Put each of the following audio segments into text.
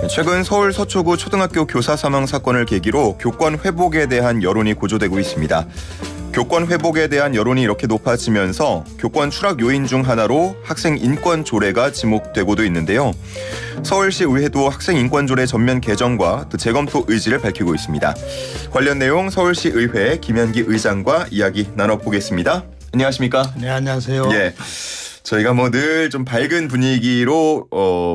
최근 서울 서초구 초등학교 교사 사망 사건을 계기로 교권 회복에 대한 여론이 고조되고 있습니다. 교권 회복에 대한 여론이 이렇게 높아지면서 교권 추락 요인 중 하나로 학생 인권 조례가 지목되고도 있는데요. 서울시 의회도 학생 인권 조례 전면 개정과 또 재검토 의지를 밝히고 있습니다. 관련 내용 서울시 의회 김현기 의장과 이야기 나눠보겠습니다. 안녕하십니까? 네, 안녕하세요. 예. 저희가 늘 좀 밝은 분위기로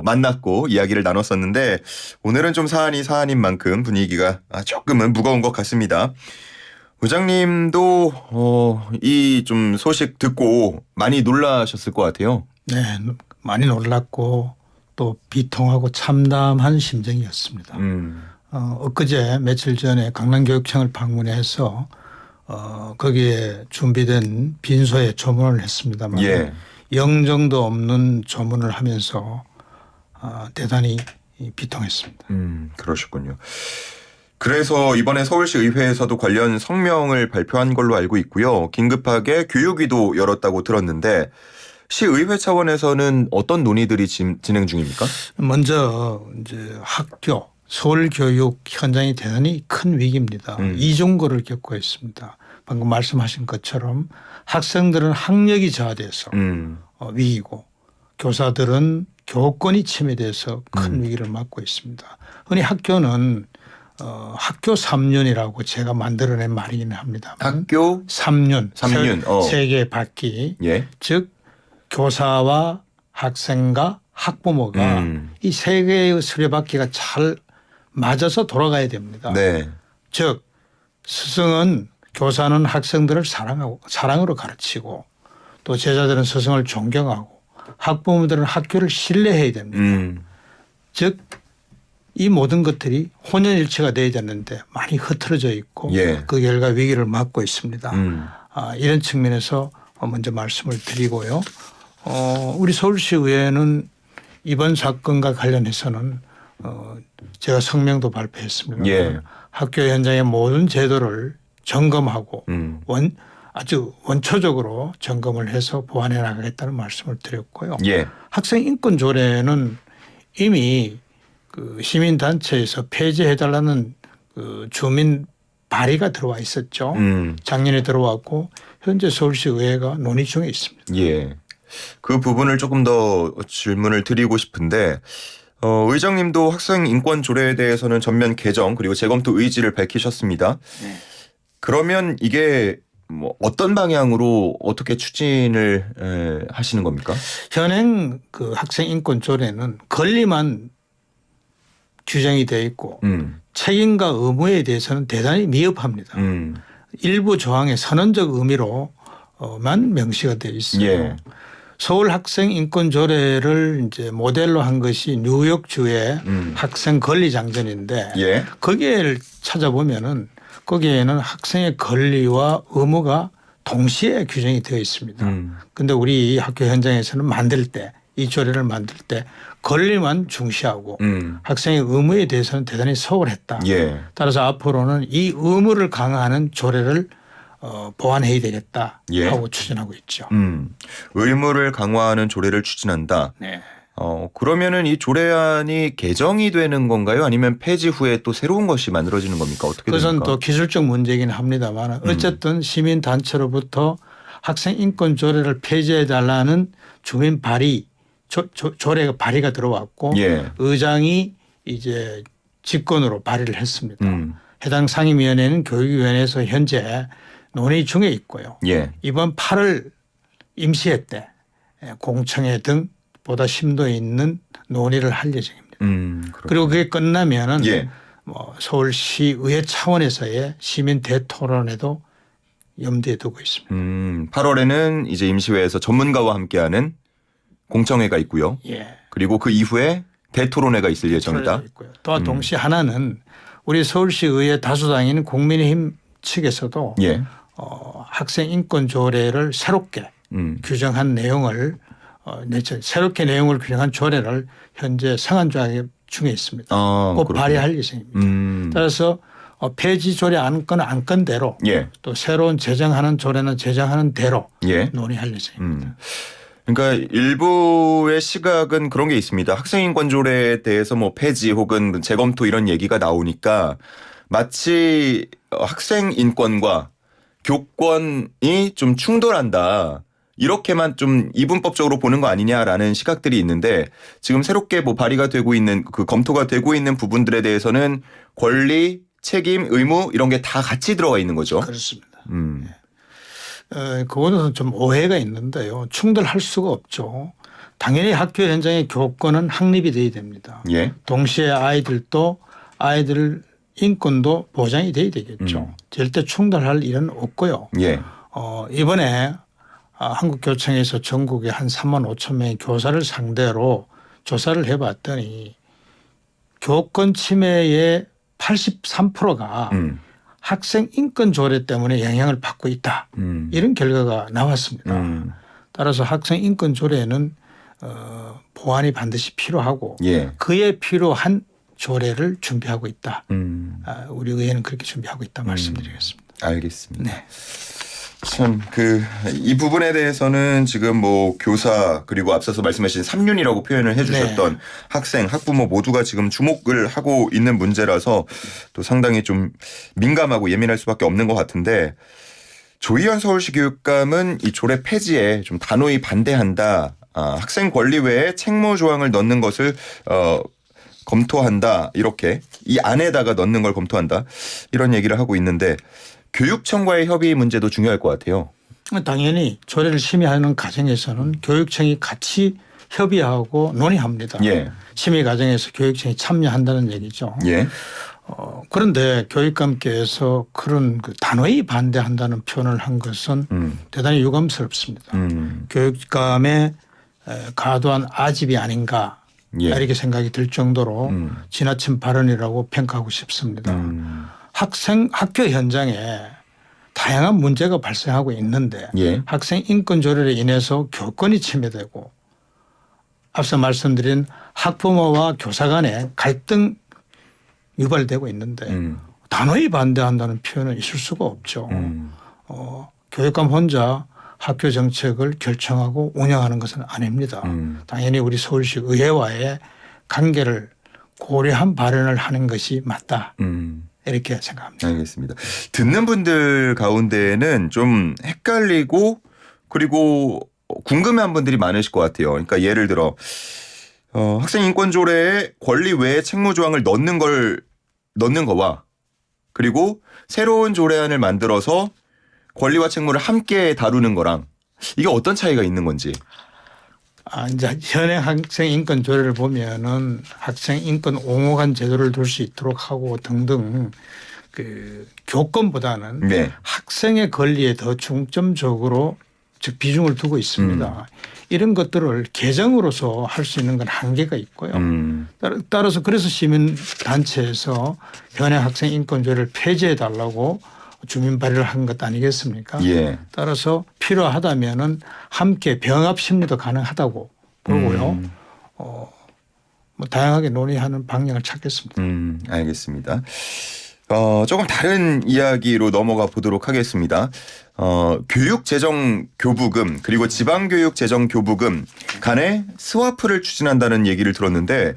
만났고 이야기를 나눴었는데 오늘은 좀 사안인 만큼 분위기가 조금은 무거운 것 같습니다. 의장님도 이 좀 소식 듣고 많이 놀라셨을 것 같아요. 네, 많이 놀랐고 또 비통하고 참담한 심정이었습니다. 엊그제 며칠 전에 강남교육청을 방문해서 거기에 준비된 빈소에 조문을 했습니다만 예. 영정도 없는 조문을 하면서 대단히 비통했습니다. 그러셨군요. 그래서 이번에 서울시 의회에서도 관련 성명을 발표한 걸로 알고 있고요. 긴급하게 교육위도 열었다고 들었는데 시의회 차원에서는 어떤 논의들이 진행 중입니까? 먼저 이제 학교 서울교육 현장이 대단히 큰 위기입니다. 이중고를 겪고 있습니다. 방금 말씀하신 것처럼 학생들은 학력이 저하돼서 위기고 교사들은 교권이 침해돼서 큰 위기를 맞고 있습니다. 흔히 학교는 학교 3년이라고 제가 만들어낸 말이긴 합니다. 학교 3년. 세 개의 바퀴. 예. 즉 교사와 학생과 학부모가 이 세 개의 수레바퀴가 잘 맞아서 돌아가야 됩니다. 네. 즉 스승은 교사는 학생들을 사랑으로 가르치고 또 제자들은 스승을 존경하고 학부모들은 학교를 신뢰해야 됩니다. 즉 이 모든 것들이 혼연일체가 돼야 되는데 많이 흐트러져 있고 예. 그 결과 위기를 맞고 있습니다. 이런 측면에서 먼저 말씀을 드리고요. 우리 서울시 의회는 이번 사건과 관련해서는 제가 성명도 발표했습니다. 예. 학교 현장의 모든 제도를 점검하고 아주 원초적으로 점검을 해서 보완해 나가겠다는 말씀을 드렸고요. 예. 학생 인권 조례는 이미 그 시민단체에서 폐지해달라는 그 주민 발의가 들어와 있었죠. 작년에 들어왔고 현재 서울시 의회가 논의 중에 있습니다. 예. 그 부분을 조금 더 질문을 드리고 싶은데 의장님도 학생 인권 조례에 대해서는 전면 개정 그리고 재검토 의지를 밝히셨습니다. 네. 그러면 이게 뭐 어떤 방향으로 어떻게 추진을 하시는 겁니까? 현행 그 학생 인권 조례는 권리만 규정이 되어 있고 책임과 의무에 대해서는 대단히 미흡합니다. 일부 조항의 선언적 의미로만 명시가 되어 있어요. 예. 서울 학생 인권 조례를 이제 모델로 한 것이 뉴욕주의 학생 권리 장전인데 예. 거기에 찾아보면은 거기에는 학생의 권리와 의무가 동시에 규정이 되어 있습니다. 그런데 우리 학교 현장에서는 만들 때 이 조례를 만들 때 권리만 중시하고 학생의 의무에 대해서는 대단히 소홀했다. 예. 따라서 앞으로는 이 의무를 강화하는 조례를 보완해야 되겠다 예. 하고 추진하고 있죠. 의무를 강화하는 조례를 추진한다. 네. 그러면은 이 조례안이 개정이 되는 건가요? 아니면 폐지 후에 또 새로운 것이 만들어지는 겁니까? 어떻게 그것은 됩니까? 또 기술적 문제이긴 합니다만 어쨌든 시민단체로부터 학생 인권 조례를 폐지해달라는 주민 발의 조례가 발의가 들어왔고 예. 의장이 이제 직권으로 발의를 했습니다. 해당 상임위원회는 교육위원회에서 현재 논의 중에 있고요. 예. 이번 8월 임시회 때 공청회 등 보다 심도 있는 논의를 할 예정입니다. 그리고 그게 끝나면은 예. 뭐 서울시 의회 차원에서의 시민 대토론에도 염두에 두고 있습니다. 8월에는 이제 임시회에서 전문가와 함께하는 공청회가 있고요. 예. 그리고 그 이후에 대토론회가 있을 예정이다. 있고요. 또한 동시에 하나는 우리 서울시 의회 다수당인 국민의힘 측에서도 예. 학생 인권 조례를 새롭게 규정한 내용을 새롭게 내용을 규정한 조례를 현재 성안 중에 있습니다. 곧 그렇군요. 발의할 예정입니다. 따라서 폐지 조례 안건대로 예. 또 새로운 제정하는 조례는 제정하는 대로 예. 논의할 예정입니다. 그러니까 일부의 시각은 그런 게 있습니다. 학생인권조례에 대해서 뭐 폐지 혹은 재검토 이런 얘기가 나오니까 마치 학생 인권과 교권이 좀 충돌한다. 이렇게만 좀 이분법적으로 보는 거 아니냐라는 시각들이 있는데 지금 새롭게 뭐 발의가 되고 있는 그 검토가 되고 있는 부분들에 대해서는 권리, 책임, 의무 이런 게 다 같이 들어가 있는 거죠. 그렇습니다. 그거는 좀 오해가 있는데요. 충돌할 수가 없죠. 당연히 학교 현장의 교권은 확립이 돼야 됩니다. 예. 동시에 아이들 인권도 보장이 돼야 되겠죠. 절대 충돌할 일은 없고요. 예. 이번에 한국교총에서 전국에 한 3만 5천 명의 교사를 상대로 조사를 해봤더니 교권 침해의 83%가 학생 인권 조례 때문에 영향을 받고 있다. 이런 결과가 나왔습니다. 따라서 학생 인권 조례는 보완이 반드시 필요하고 예. 그에 필요한 조례를 준비하고 있다. 우리 의회는 그렇게 준비하고 있다 말씀드리겠습니다. 알겠습니다. 네. 참 이 부분에 대해서는 지금 뭐 교사 그리고 앞서서 말씀하신 삼륜이라고 표현을 해주셨던 네. 학생, 학부모 모두가 지금 주목을 하고 있는 문제라서 또 상당히 좀 민감하고 예민할 수밖에 없는 것 같은데 조희연 서울시 교육감은 이 조례 폐지에 좀 단호히 반대한다. 학생 권리 외에 책무 조항을 넣는 것을 검토한다. 이렇게 이 안에다가 넣는 걸 검토한다. 이런 얘기를 하고 있는데 교육청과의 협의 문제도 중요할 것 같아요. 당연히 조례를 심의하는 과정에서는 교육청이 같이 협의하고 논의합니다. 예. 심의 과정에서 교육청이 참여한다는 얘기죠. 예. 그런데 교육감께서 그런 단호히 반대한다는 표현을 한 것은 대단히 유감스럽습니다. 교육감의 과도한 아집이 아닌가 예. 이렇게 생각이 들 정도로 지나친 발언이라고 평가하고 싶습니다. 학교 현장에 다양한 문제가 발생하고 있는데 예. 학생 인권 조례로 인해서 교권이 침해되고 앞서 말씀드린 학부모와 교사 간의 갈등 유발되고 있는데 단호히 반대한다는 표현은 있을 수가 없죠. 교육감 혼자 학교 정책을 결정하고 운영하는 것은 아닙니다. 당연히 우리 서울시 의회와의 관계를 고려한 발언을 하는 것이 맞다. 이렇게 생각합니다. 알겠습니다. 듣는 분들 가운데는 좀 헷갈리고 그리고 궁금해한 분들이 많으실 것 같아요. 그러니까 예를 들어 학생 인권 조례에 권리 외에 책무 조항을 넣는 거와 그리고 새로운 조례안을 만들어서 권리와 책무를 함께 다루는 거랑 이게 어떤 차이가 있는 건지. 이제 현행 학생 인권 조례를 보면은 학생 인권 옹호관 제도를 둘 수 있도록 하고 등등 그 교권보다는 네. 학생의 권리에 더 중점적으로 즉 비중을 두고 있습니다. 이런 것들을 개정으로서 할 수 있는 건 한계가 있고요. 따라서 그래서 시민단체에서 현행 학생 인권 조례를 폐지해 달라고 주민 발의를 한 것 아니겠습니까? 예. 따라서 필요하다면은 함께 병합 심리도 가능하다고 보고요. 뭐 다양하게 논의하는 방향을 찾겠습니다. 알겠습니다. 조금 다른 이야기로 넘어가 보도록 하겠습니다. 교육재정교부금 그리고 지방교육재정교부금 간에 스와프를 추진한다는 얘기를 들었는데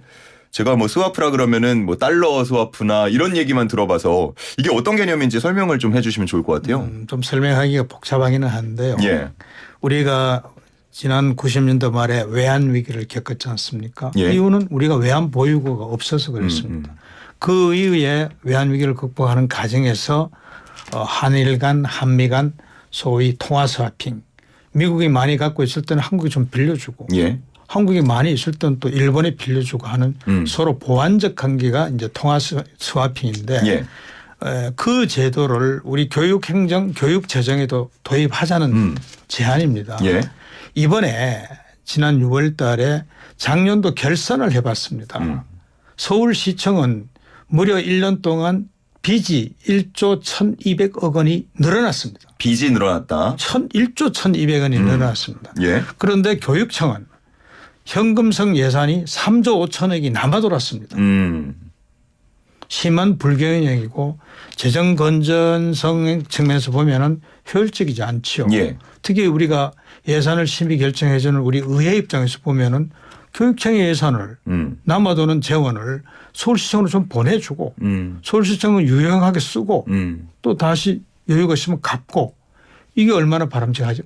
제가 뭐 스와프라 그러면은 뭐 달러 스와프나 이런 얘기만 들어봐서 이게 어떤 개념인지 설명을 좀 해주시면 좋을 것 같아요. 좀 설명하기가 복잡하기는 한데요. 예. 우리가 지난 90년대 말에 외환 위기를 겪었지 않습니까? 예. 이유는 우리가 외환 보유고가 없어서 그렇습니다. 그 이후에 외환 위기를 극복하는 과정에서 한일 간, 한미 간 소위 통화 스와핑 미국이 많이 갖고 있을 때는 한국이 좀 빌려주고 예. 한국이 많이 있을 때는 또 일본에 빌려주고 하는 서로 보완적 관계가 이제 통화 스와핑인데 예. 그 제도를 우리 교육행정, 교육재정에도 도입하자는 제안입니다. 예. 이번에 지난 6월 달에 작년도 결산을 해봤습니다. 서울시청은 무려 1년 동안 빚이 1조 1,200억 원이 늘어났습니다. 빚이 늘어났다. 1조 1,200원이 늘어났습니다. 예. 그런데 교육청은 현금성 예산이 3조 5천억이 남아 돌았습니다. 심한 불균형이고 재정 건전성 측면에서 보면은 효율적이지 않죠. 예. 특히 우리가 예산을 심의 결정해 주는 우리 의회 입장에서 보면은 교육청의 예산을 남아도는 재원을 서울시청으로 좀 보내주고 서울시청은 유용하게 쓰고 또 다시 여유가 있으면 갚고 이게 얼마나 바람직하지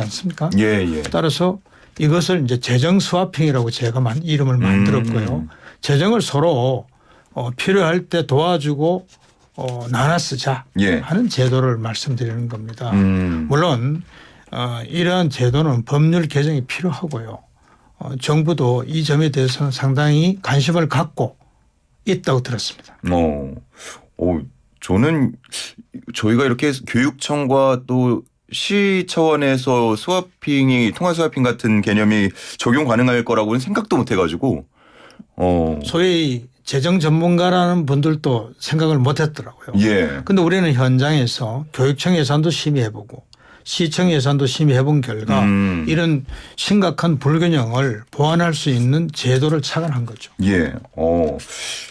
않습니까? 예, 예. 따라서 이것을 이제 재정 스와핑이라고 제가 이름을 만들었고요. 재정을 서로 필요할 때 도와주고 나눠 쓰자 예. 하는 제도를 말씀드리는 겁니다. 물론 이러한 제도는 법률 개정이 필요하고요. 정부도 이 점에 대해서는 상당히 관심을 갖고 있다고 들었습니다. 저는 저희가 이렇게 교육청과 또 시 차원에서 스와핑이 통화 스와핑 같은 개념이 적용 가능할 거라고는 생각도 못 해가지고 소위 재정 전문가라는 분들도 생각을 못 했더라고요. 예. 근데 우리는 현장에서 교육청 예산도 심의해보고 시청 예산도 심의해본 결과 이런 심각한 불균형을 보완할 수 있는 제도를 착안한 거죠. 예.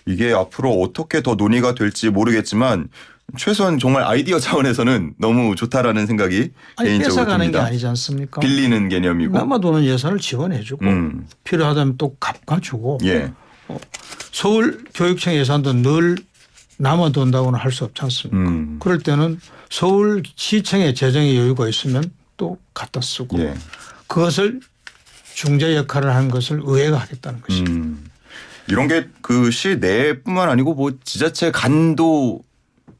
이게 앞으로 어떻게 더 논의가 될지 모르겠지만 최소한 정말 아이디어 차원에서는 너무 좋다라는 생각이 개인적으로 뺏어가는 듭니다. 게 아니지 않습니까? 빌리는 개념이고. 남아도는 예산을 지원해주고 필요하다면 또 갚아주고 예. 서울 교육청 예산도 늘 남아돈다고는 할 수 없지 않습니까? 그럴 때는 서울시청의 재정의 여유가 있으면 또 갖다 쓰고 예. 그것을 중재 역할을 하는 것을 의회가 하겠다는 것입니다. 이런 게 그 시 내뿐만 아니고 뭐 지자체 간도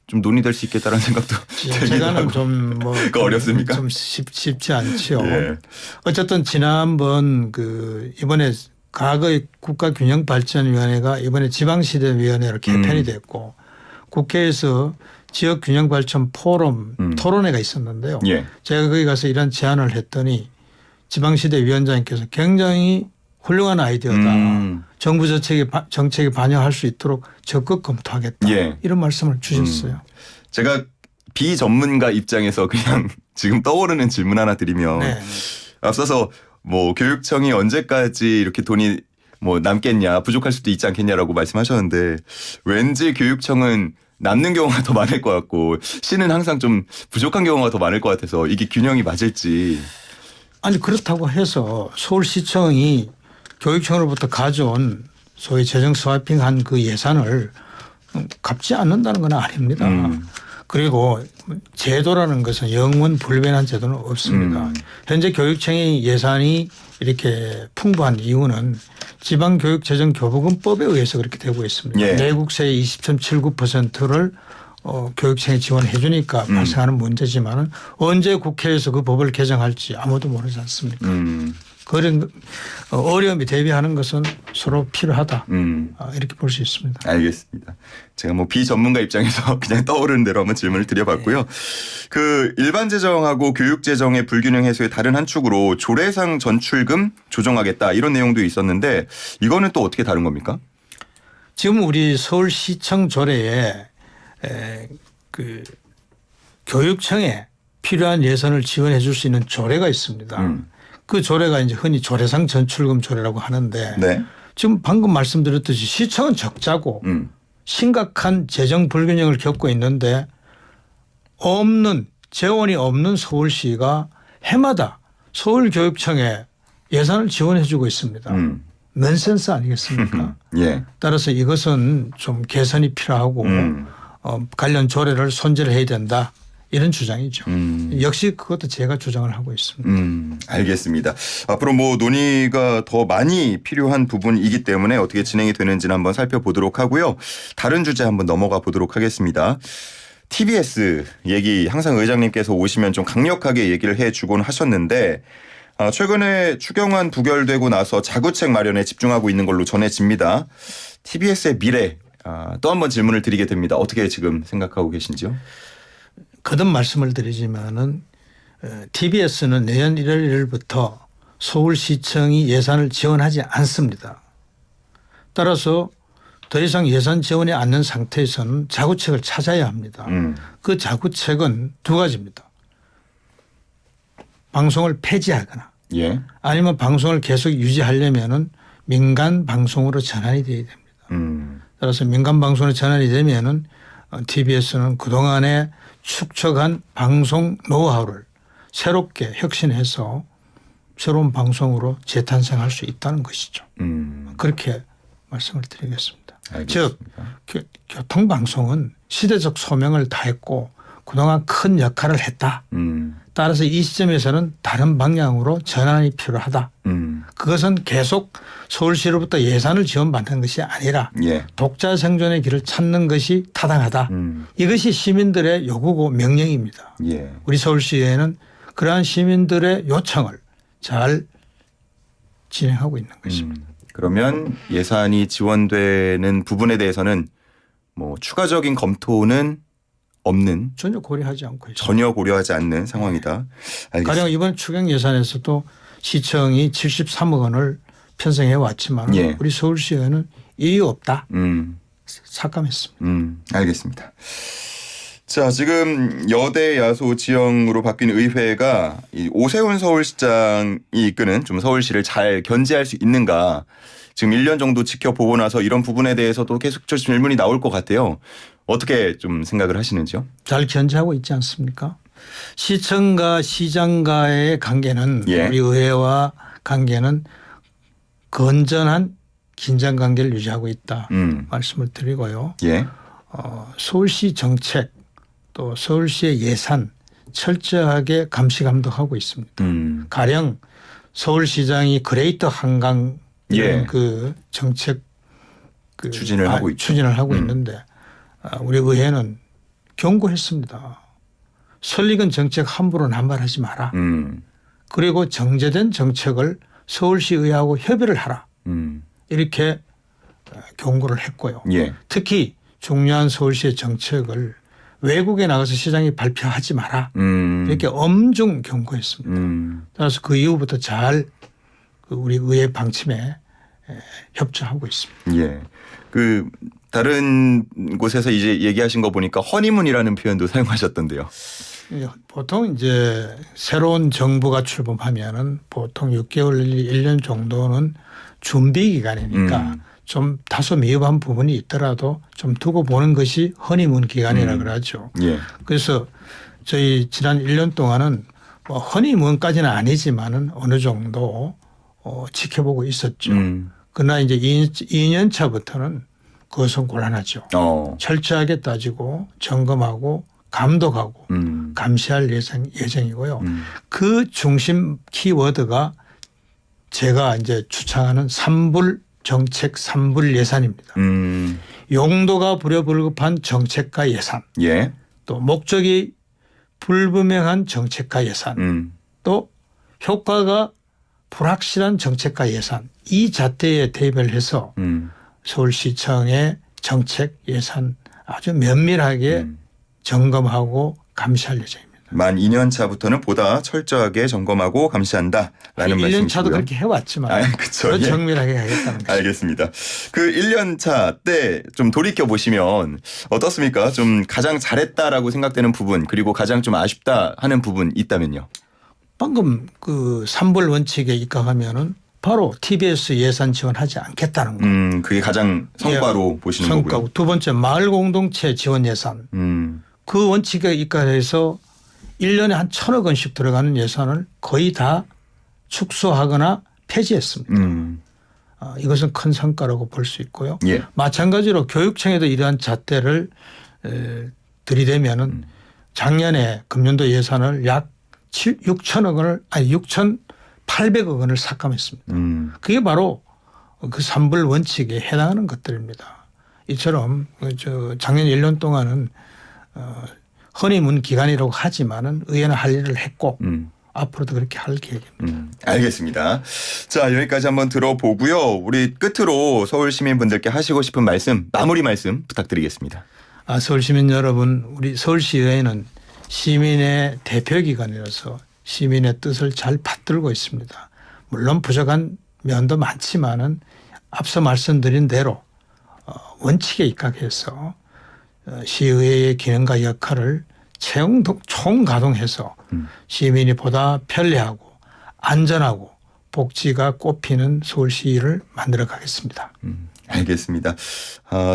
좀 논의될 수 있겠다라는 생각도 들기도 하고. 제가는 좀 뭐 어렵습니까? 좀 쉽지 않죠. 예. 어쨌든 지난번 이번에 과거의 국가균형발전위원회가 이번에 지방시대위원회로 개편이 됐고 국회에서 지역균형발전 포럼 토론회가 있었는데요. 예. 제가 거기 가서 이런 제안을 했더니 지방시대위원장님께서 굉장히 훌륭한 아이디어다. 정부 정책에 반영할 수 있도록 적극 검토하겠다. 예. 이런 말씀을 주셨어요. 제가 비전문가 입장에서 그냥 지금 떠오르는 질문 하나 드리면 네. 앞서서 뭐 교육청이 언제까지 이렇게 돈이 뭐 남겠냐 부족할 수도 있지 않겠냐라고 말씀하셨는데 왠지 교육청은 남는 경우가 더 많을 것 같고 시는 항상 좀 부족한 경우가 더 많을 것 같아서 이게 균형이 맞을지. 아니 그렇다고 해서 서울시청이 교육청으로부터 가져온 소위 재정 스와핑한 그 예산을 갚지 않는다는 건 아닙니다. 그리고 제도라는 것은 영원 불변한 제도는 없습니다. 현재 교육청의 예산이 이렇게 풍부한 이유는 지방교육재정교부금법에 의해서 그렇게 되고 있습니다. 예. 내국세의 20.79%를 교육청에 지원해 주니까 발생하는 문제지만은 언제 국회에서 그 법을 개정할지 아무도 모르지 않습니까? 그런 어려움이 대비하는 것은 서로 필요하다. 이렇게 볼 수 있습니다. 알겠습니다. 제가 뭐 비전문가 입장에서 그냥 떠오르는 대로 한번 질문을 드려봤고요. 그 일반 재정하고 교육 재정의 불균형 해소의 다른 한 축으로 조례상 전출금 조정하겠다 이런 내용도 있었는데 이거는 또 어떻게 다른 겁니까? 지금 우리 서울시청 조례에 그 교육청에 필요한 예산을 지원해 줄 수 있는 조례가 있습니다. 그 조례가 이제 흔히 조례상 전출금 조례라고 하는데 네. 지금 방금 말씀드렸듯이 시청은 적자고 심각한 재정 불균형을 겪고 있는데 재원이 없는 서울시가 해마다 서울교육청에 예산을 지원해 주고 있습니다. 넌센스 아니겠습니까? 예. 따라서 이것은 좀 개선이 필요하고 관련 조례를 손질을 해야 된다. 이런 주장이죠. 역시 그것도 제가 주장을 하고 있습니다. 알겠습니다. 앞으로 뭐 논의가 더 많이 필요한 부분이기 때문에 어떻게 진행이 되는지는 한번 살펴보도록 하고요. 다른 주제 한번 넘어가 보도록 하겠습니다. TBS 얘기 항상 의장님께서 오시면 좀 강력하게 얘기를 해주곤 하셨는데 최근에 추경안 부결되고 나서 자구책 마련에 집중하고 있는 걸로 전해집니다. TBS의 미래 또 한번 질문을 드리게 됩니다. 어떻게 지금 생각하고 계신지요? 거듭 말씀을 드리지만은 TBS는 내년 1월 1일부터 서울시청이 예산을 지원하지 않습니다. 따라서 더 이상 예산 지원이 않는 상태에서는 자구책을 찾아야 합니다. 그 자구책은 두 가지입니다. 방송을 폐지하거나 예. 아니면 방송을 계속 유지하려면은 민간 방송으로 전환이 돼야 됩니다. 따라서 민간 방송에 전환이 되면은 TBS는 그동안에 축적한 방송 노하우를 새롭게 혁신해서 새로운 방송으로 재탄생할 수 있다는 것이죠. 그렇게 말씀을 드리겠습니다. 알겠습니다. 즉 교통방송은 시대적 소명을 다했고 그동안 큰 역할을 했다. 따라서 이 시점에서는 다른 방향으로 전환이 필요하다. 그것은 계속 서울시로부터 예산을 지원받는 것이 아니라 예. 독자 생존의 길을 찾는 것이 타당하다. 이것이 시민들의 요구고 명령입니다. 예. 우리 서울시의회는 그러한 시민들의 요청을 잘 진행하고 있는 것입니다. 그러면 예산이 지원되는 부분에 대해서는 뭐 추가적인 검토는 없는, 전혀 고려하지 않고 있습니다. 전혀 고려하지 않는 상황이다. 알겠습니다. 가령 이번 추경 예산에서도 시청이 73억 원을 편성해 왔지만 예. 우리 서울시의회는 이유 없다. 음. 삭감했습니다. 알겠습니다. 자, 지금 여대 야소 지형으로 바뀐 의회가 이 오세훈 서울시장이 이끄는 좀 서울시를 잘 견제할 수 있는가, 지금 1년 정도 지켜보고 나서 이런 부분에 대해서도 계속 질문이 나올 것 같아요. 어떻게 좀 생각을 하시는지요? 잘 견제하고 있지 않습니까? 시청과 시장과의 관계는 예. 우리 의회와 관계는 건전한 긴장 관계를 유지하고 있다. 말씀을 드리고요. 예. 서울시 정책 또 서울시의 예산 철저하게 감시 감독하고 있습니다. 가령 서울시장이 그레이터 한강 이런 예. 그 정책 추진을 하고 있죠. 추진을 하고 있는데 우리 의회는 경고했습니다. 설익은 정책 함부로 남발하지 마라. 그리고 정제된 정책을 서울시의회하고 협의를 하라. 이렇게 경고를 했고요. 예. 특히 중요한 서울시의 정책을 외국에 나가서 시장이 발표하지 마라. 이렇게 엄중 경고했습니다. 따라서 그 이후부터 잘 우리 의회 방침에 협조하고 있습니다. 예. 그 다른 곳에서 이제 얘기하신 거 보니까 허니문이라는 표현도 사용하셨던데요. 보통 이제 새로운 정부가 출범하면은 보통 6개월, 1년 정도는 준비 기간이니까 좀 다소 미흡한 부분이 있더라도 좀 두고 보는 것이 허니문 기간이라 그러죠. 예. 그래서 저희 지난 1년 동안은 뭐 허니문까지는 아니지만은 어느 정도 지켜보고 있었죠. 그러나 이제 2년 차부터는 그것은 곤란하죠. 철저하게 따지고 점검하고 감독하고 감시할 예정이고요. 그 중심 키워드가 제가 이제 추천하는 산불 정책 산불 예산입니다. 용도가 불효불급한 정책과 예산, 예. 또 목적이 불분명한 정책과 예산, 또 효과가 불확실한 정책과 예산, 이 잣대에 대입을 해서 서울시청의 정책 예산 아주 면밀하게 점검하고 감시할 예정입니다. 만 2년 차부터는 보다 철저하게 점검하고 감시한다라는 말씀이시고요. 1년 차도 그렇게 해왔지만 그쵸. 더 예. 정밀하게 하겠다는 거죠. 알겠습니다. 그 1년 차 때 좀 돌이켜 보시면 어떻습니까? 좀 가장 잘했다라고 생각되는 부분, 그리고 가장 좀 아쉽다 하는 부분 있다면요. 방금 그 산불 원칙에 입각하면은 바로 TBS 예산 지원하지 않겠다는 거. 그게 가장 성과로 보시는 거고요. 성과고 두 번째 마을 공동체 지원 예산. 그 원칙에 입각해서 1년에 한 1,000억 원씩 들어가는 예산을 거의 다 축소하거나 폐지했습니다. 이것은 큰 성과라고 볼 수 있고요. 예. 마찬가지로 교육청에도 이러한 잣대를 들이대면은 작년에 금년도 예산을 약 6,000억 원을 아니 6,800억 원을 삭감했습니다. 그게 바로 그 산불 원칙에 해당하는 것들입니다. 이처럼 작년 1년 동안은 허니문 기간이라고 하지만은 의회는 할 일을 했고 앞으로도 그렇게 할 계획입니다. 알겠습니다. 자, 여기까지 한번 들어보고요. 우리 끝으로 서울 시민분들께 하시고 싶은 말씀, 마무리 말씀 부탁드리겠습니다. 서울 시민 여러분, 우리 서울시의회는 시민의 대표기관이라서 시민의 뜻을 잘 받들고 있습니다. 물론 부족한 면도 많지만은 앞서 말씀드린 대로 원칙에 입각해서 시의회의 기능과 역할을 총가동해서 시민이 보다 편리하고 안전하고 복지가 꽃피는 서울시를 만들어 가겠습니다. 알겠습니다.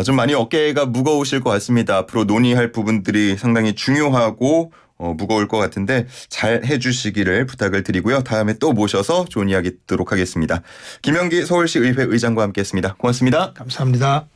좀 많이 어깨가 무거우실 것 같습니다. 앞으로 논의할 부분들이 상당히 중요하고 무거울 것 같은데 잘 해주시기를 부탁을 드리고요. 다음에 또 모셔서 좋은 이야기 듣도록 하겠습니다. 김영기 서울시 의회 의장과 함께했습니다. 고맙습니다. 감사합니다.